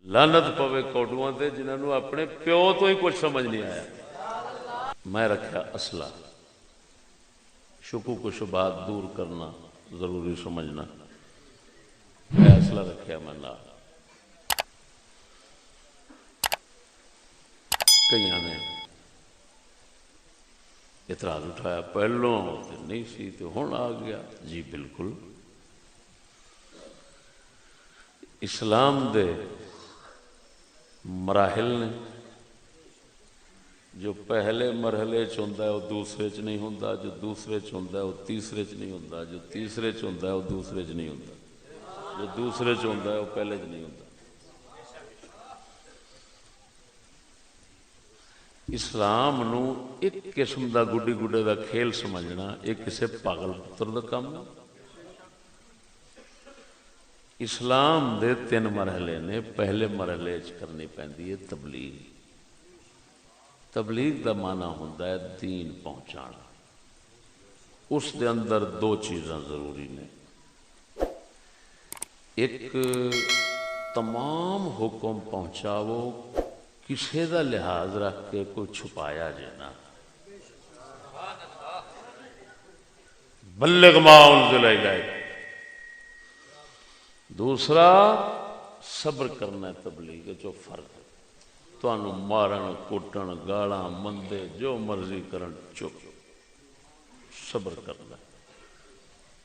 لعنت پوے کوڈواں تے جنہاں نوں اپنے پیو تو ہی کچھ سمجھ نہیں آیا. میں رکھا اصلہ شکوک و شبہات دور کرنا ضروری سمجھنا. میں اصلہ رکھیا میں نال. کئی نے اعتراض اٹھایا پہلوں تے نہیں سی تے ہن آ گیا. جی بالکل اسلام دے مراحل نے. جو پہلے مرحلے چ ہوندا ہے وہ دوسرے چ نہیں ہوندا, جو دوسرے چ ہوندا ہے وہ تیسرے چ نہیں ہوندا, جو تیسرے چ ہوندا ہے وہ دوسرے چ نہیں ہوندا, جو دوسرے چ ہوندا ہے وہ پہلے چ نہیں ہوندا. اسلام نو ایک قسم دا گڈی گڈے دا کھیل سمجھنا یہ کسے پاگل پتر دا کام ہے. اسلام دے 3 مرحلے نے. پہلے مرحلے چ کرنی پیندی ہے تبلیغ. تبلیغ دا معنی ہوندا ہے دین پہنچانا. اس دے اندر 2 چیزاں ضروری نے. ایک تمام حکم پہنچاو کسے دا لحاظ رکھ کے کوئی چھپایا جانا. بلغ ما انزل الیک. دوسرا صبر کرنا ہے. تبلیغ جو فرق تانوں مارن کٹن گالاں مندے جو مرضی کرن چپ صبر کرنا.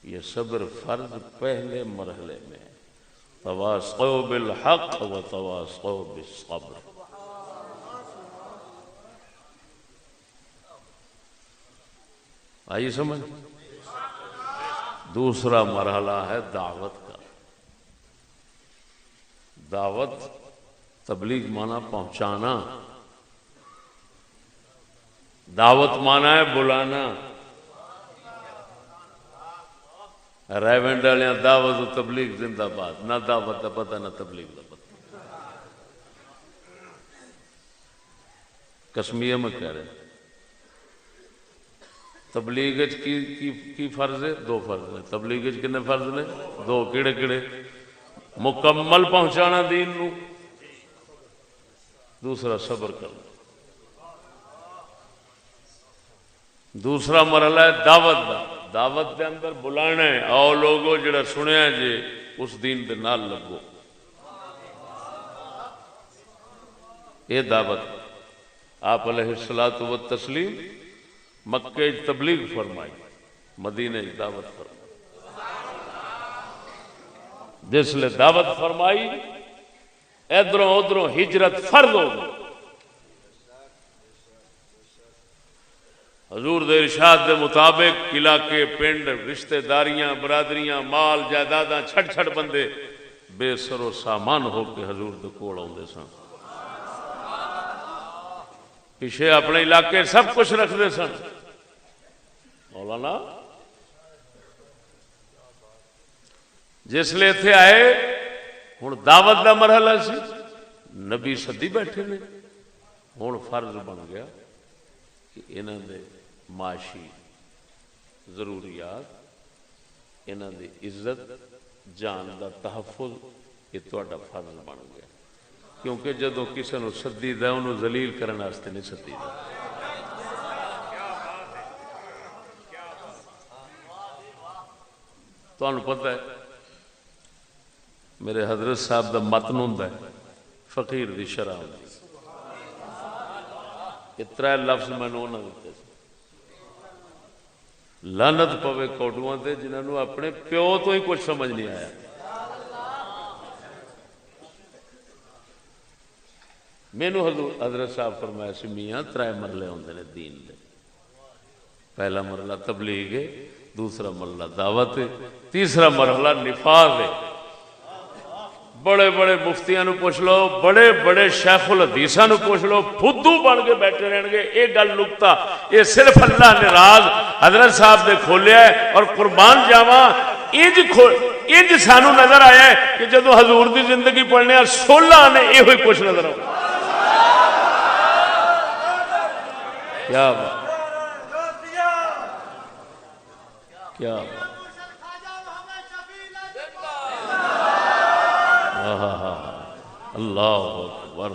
یہ صبر فرض پہلے مرحلے میں ہے. تواصوا بالحق وتواصوا بالصبر. آئی سمجھ. دوسرا مرحلہ ہے دعوت کا. دعوت تبلیغ مانا پہنچانا. دعوت مانا ہے بلانا. ریونڈ والیاں دعوت و تبلیغ زندہ باد. نہ دعوت کا پتہ نہ تبلیغ کا پتہ. قسمیہ میں کہہ رہے تبلیغ کی فرض ہے 2 فرض ہے. تبلیغ کنے فرض نے 2. کیڑے کیڑے؟ مکمل پہنچانا دین نو. دوسرا صبر کرنا. دوسرا مرحلہ ہے دعوت دا. دعوت دے اندر بلانا ہے آؤ لوگو جڑا سنیا جے اس دین دے نال لگو. یہ دعوت. آپ علیہ الصلوۃ والتسلیم مکہ تبلیغ فرمائی, مدینہ دعوت فرمائی. جس لئے دعوت فرمائی ادھروں ادھروں ہجرت فرض ہو گئی. حضور دے ارشاد دے مطابق علاقے پنڈ رشتہ داریاں برادریاں مال جائیداداں چھڑ چھڑ بندے بے سر و سامان ہو کے حضور دے کول آؤندے سن. پیچھے اپنے علاقے سب کچھ رکھتے سن. مولانا جس لئے تھے آئے ہن دعوت دا مرحلہ سی. نبی صدی بیٹھے نے. ہن فرض بن گیا کہ انہاں دے معاشی ضروریات, انہاں دی عزت جان دا تحفظ یہ تہاڈا فرض بن گیا. کیونکہ جدو کسی نو سدی دا انہوں ذلیل کرنے واسطے نہیں سدی دا. تانوں پتہ ہے میرے حضرت صاحب دا متن ہوندا ہے فقیر دی شرح ہوندی. یہ 3 لفظ میں نے انہوں نے دیتے. لعنت پوے کوڈواں تے جنہاں نوں اپنے پیو تو ہی کچھ سمجھ نہیں آیا. مینوں حضرت صاحب فرمایا سی میاں 3 مرحلے ہوندے نے دین دے. پہلا مرحلہ تبلیغ ہے, دوسرا مرحلہ دعوت ہے, تیسرا مرحلہ نفاذ ہے. بڑے بڑے مفتیاں نو پوچھ لو, بڑے بڑے شیخ الحدیثاں نو پوچھ لو, فدو بن کے بیٹھے رہن گے. یہ گل نکتا یہ صرف اللہ نے راز حضرت صاحب نے کھولیا ہے. اور قربان جاواں انج سانو نظر آیا ہے کہ جدو حضور دی زندگی پڑھنے 16 نے یہ ہوئی کچھ نظر آؤ. کیا بات کیا بات. اللہ اکبر.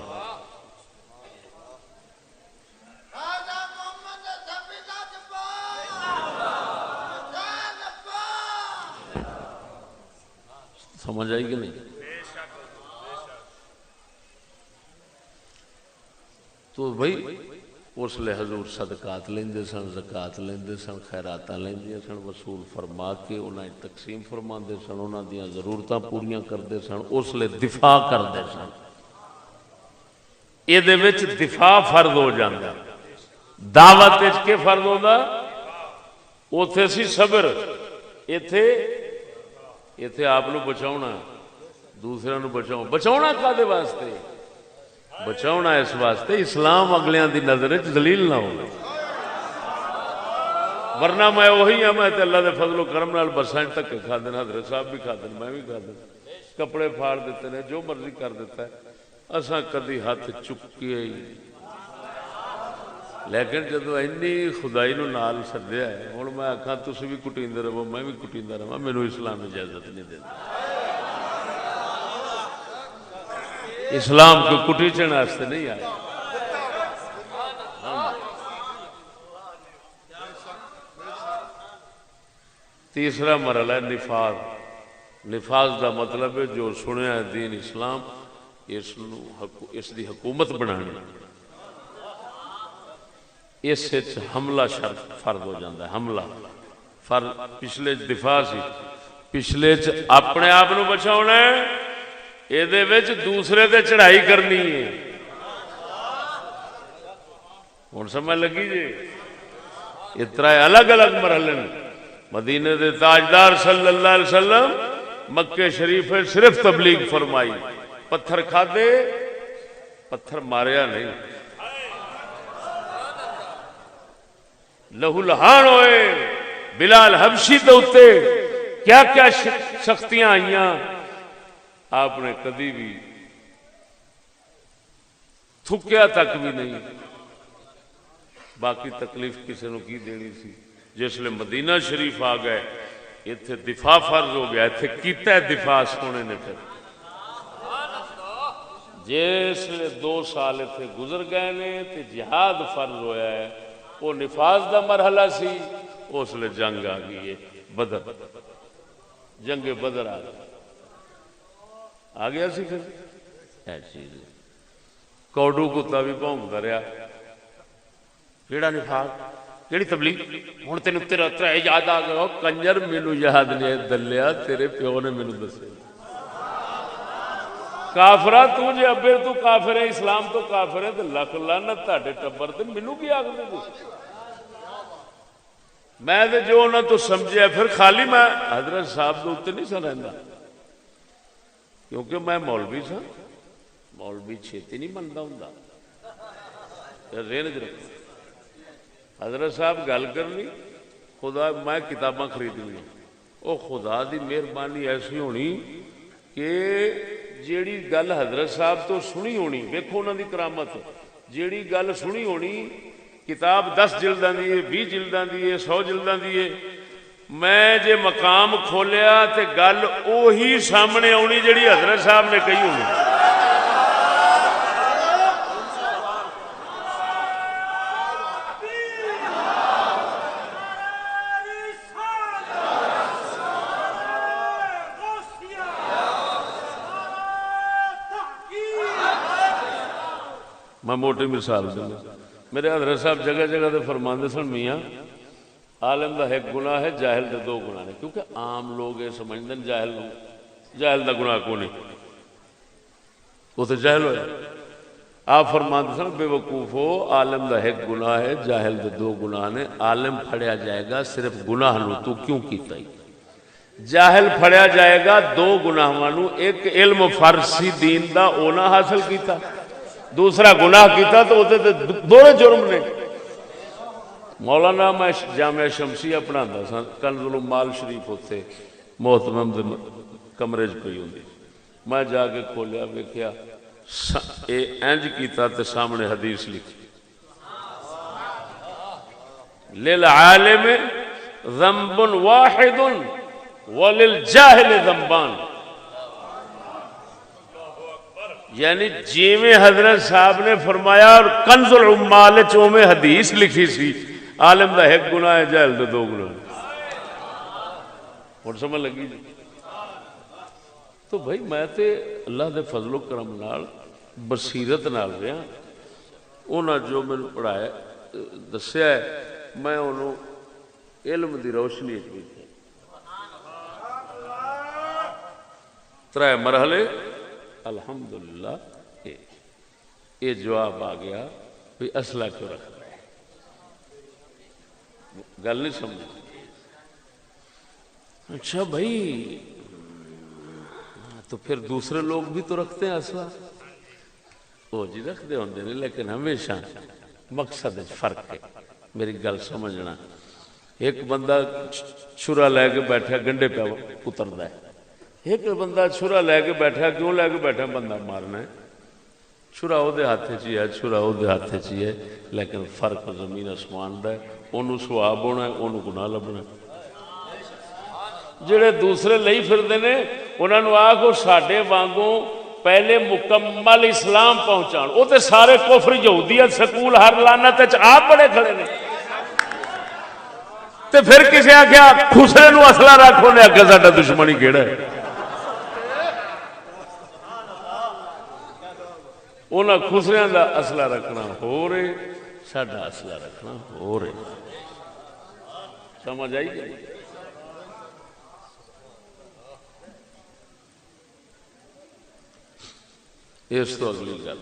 سمجھ آئی کہ نہیں؟ تو بھائی اس لیے حضور صدقات لیندے سن، زکات لیندے سن، خیراتاں لیندے سن، وصول فرما کے انہاں تقسیم فرماندے سن، انہاں دیاں ضرورتاں پوریاں کردے سن، اس لیے دفاع کردے سن. یہ دے وچ دفاع فرض ہو جاندا. دعوت وچ کے فرض ہوندا؟ اوتھے سی صبر، ایتھے آپ نو بچاؤنا، دوسرے نو بچاؤنا کادے واسطے؟ بچاؤنا اس واسطے اسلام اگلیاں دی نظر وچ ذلیل نہ ہو. ورنہ میں وہی ہاں، میں تے اللہ دے فضل و کرم نال بساں تک کھا دینا، حضرت صاحب بھی کھا دینا، میں بھی کھا دینا، کپڑے پھاڑ دیتے نے، جو مرضی کر دیتا ہے، اساں کدی ہاتھ چکے ہی. لیکن جدو اینی خدائی نو نال سدیا ہے، ہن میں آکھاں تسی بھی کٹیندے رہو، میں بھی کٹیندا رہواں، مینوں اسلام اجازت نہیں دیندا. اسلام کو کٹیچن واسطے نہیں آیا. تیسرا مرحلہ ہے نفاذ. نفاذ دا مطلب ہے جو سنیا ہے دین اسلام، اس دی حکومت بنانی، اس حملہ شرط فرض ہو جاتا ہے. حملہ فرض پچھلے دفاع سی، پچھلے اپنے آپ نو بچاؤنا ہے، یہ دوسرے تے چڑھائی کرنی ہے. ہوں سمجھ لگی جی؟ یہ ترائے الگ الگ مرحلے. مدینے دے تاجدار صلی اللہ علیہ وسلم مکے شریف صرف تبلیغ فرمائی، پتھر کھادے، پتھر ماریا نہیں. لہو لہان ہوئے بلال حبشی تے اتے کیا کیا سختیاں آئیاں، آپ نے کبھی بھی تھکیا تک بھی نہیں. باقی تکلیف کسی نو کی دینی سی. جس لئے مدینہ شریف آ گئے، اتنے دفاع فرض ہو گیا، اتنے کیتا ہے دفاع سونے نے. پھر جس لئے 2 سال اتنے گزر گئے نے تے جہاد فرض ہویا ہے، وہ نفاذ دا مرحلہ سی. اس لئے جنگ آ گئی ہے، بدر، جنگ بدر آ گئی، آ گیا سی. پھر اے چیز کوڈو کتا بھی بھونکتا رہا، کیڑا نفاذ، کیڑی تبلیغ. ہوں تین تیرا یاد آ گیا، کنجر مینو یاد نہیں دلیا، تیرے پیو نے مینو دسے. کافرا تجھے ابے تو کافر ہے، اسلام تو کافر ہے، تو لکھ لعنت تہاڈے ٹبر تے، مینو کی آخدے جی؟ میں تے جو انہاں تو سمجھیا. پھر خالی میں حضرت صاحب دے اوتے نہیں سا رہندا، کیونکہ میں مولوی سا. مولوی چھیتی نہیں مندا ہوندا، ذہن وچ رکھو. حضرت صاحب گل کرنی، خدا میں کتاباں خریدنی، وہ خدا دی مہربانی ایسی ہونی کہ جیڑی گل حضرت صاحب تو سنی ہونی، ویکھو انہاں دی کرامت، جیڑی گل سنی ہونی، کتاب 10 جلداں دی ہے، 20 جلداں دی ہے، 100 جلداں دی ہے، میں جے مقام کھولیا تے گل اوہی سامنے آنی جیڑی حضرت صاحب نے کہی ہونی. میں موٹی مثال دوں، میرے حضرت صاحب جگہ جگہ دے فرماندے سن، میاں عالم دا ایک گناہ ہے، جاہل دے 2 گناہ نے. کیونکہ عام لوگ یہ سمجھتے ہیں جاہل دا گناہ کو نہیں، وہ تو جاہل ہویا. آپ فرماندے سن، بے وقوفو، عالم دا ایک گناہ ہے، جاہل دے 2 گناہ نے. عالم پھڑیا جائے گا صرف گناہ نو، تو کیوں کیتا ہی. جاہل پھڑیا جائے گا 2 گناہاں نو، ایک علم فارسی دین دا اونا حاصل کیتا، دوسرا گناہ کیتا، تو وہ دونوں جرم نے. مولانا میں جامعہ شمسیہ پڑھاندا سا، کنز المال شریف ہوتے محتمم دے کمرے چ پئی ہوندی. میں جا کے کھولیا، ویکھیا انج کیتا تے سامنے حدیث لکھی، للعالم ذنب واحد وللجاہل ذنبان. یعنی جیویں حضرت صاحب نے فرمایا اور کنز العمال چومیں حدیث لکھی سی عالم دا ایک گناہ ہے جہل دے دو گناہ. اور سمجھ لگی جی. تو بھائی میں تے اللہ دے فضل و کرم نال بصیرت نال رہا انہاں جو میں پڑھایا دسیا ہے میں انہوں علم دی روشنی کی ترائے مرحلے الحمدللہ یہ جواب آ گیا بھی اسلحہ کیوں رکھ رہے ہیں. گل نہیں سمجھ. اچھا بھائی تو پھر دوسرے لوگ بھی تو رکھتے ہیں اسلحہ. وہ جی رکھتے ہوندے نہیں لیکن ہمیشہ مقصد فرق ہے. میری گل سمجھنا. ایک بندہ چھرا لے کے بیٹھا گنڈے پہ اتردا ہے. ایک بندہ چھرا لے کے بیٹھا کیوں لے کے بیٹھا بندہ مارنا ہے. چھرا وہ ہاتھ چی ہے چھرا وہ ہاتھ چی ہے لیکن فرق زمین آسمان دا ہے. انہوں سواب ہونا ہے انہوں گناہ لبنا ہے. جڑے دوسرے لئی پھردے نے انہوں نے آکو ساڈے وانگوں پہلے مکمل اسلام پہنچان. وہ تو سارے کفر یہودیت سکول ہر لعنت آپ بڑے کھڑے نے. تے پھر کسی آخیا خسرے نو اسلحہ رکھو نے آخیا ساڈا دشمنی کیڑا ہے. انہاں خسریاں دا اسلحہ رکھنا ہو رہے ساڈا اسلحہ رکھنا ہو رہے. سمجھ آئی گئی. اس تو اگلی گل